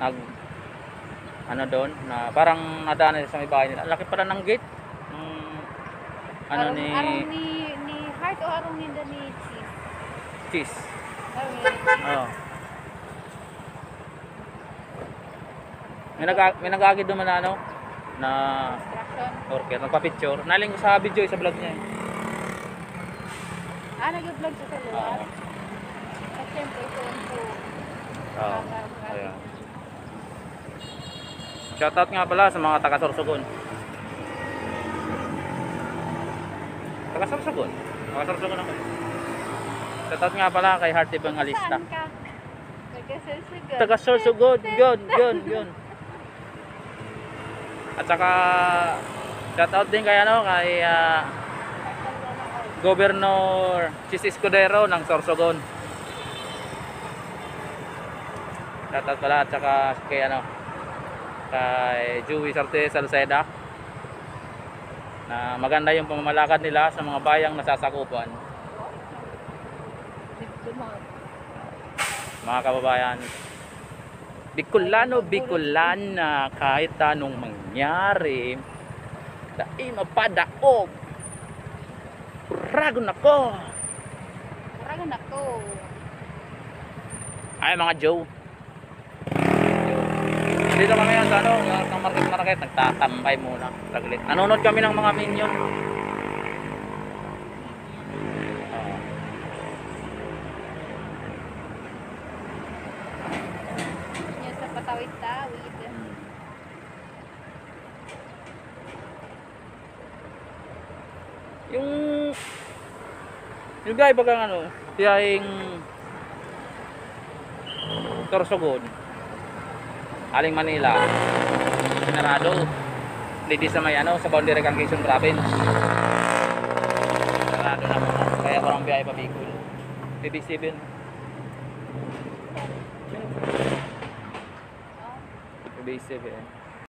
nag ano doon na parang nadaanan sa may bahay nila. Ang laki pala ng gate. Ano Arong, ni arong ni Heart o arong ni Cheese? Cheese. Arong ni Oo. May nag-agid naman na ano na Construction. orker, nagpa-picture. Naling ko sa video sa vlog niya. Nag-vlog siya sa lugar. Oo. At syempre, ito yung po. Oo. Ayan. Shoutout nga pala sa mga taga Sorsogon. Taga Sorsogon. Taga Sorsogon ako. Shoutout nga pala kay Heart Evangelista. Saan ka? Taga-Sorsogon. Taga Sorsogon. Yun. At saka shoutout din kay ano kay Governor Chis Escudero ng Sorsogon. Shoutout pala at saka kay ano kay Joey Sarte Salceda na maganda yung pamamalakad nila sa mga bayang nasasakupan. Mga kababayan, Bicolana kahit anong mangyari dahil mapadaog Ragon ako ay mga Joe. Dito kami sa ano, ng market nagtatambay muna saglit. Nanonood kami ng mga minion. Yan sa patawid-tawid. Yung guy bagang ano, tiyahing Sorsogon aling Manila sinarado dito sa may ano sa boundary kang Quezon Province. Sinarado na muna kaya parang biyahe pa Bicol BB7 BB7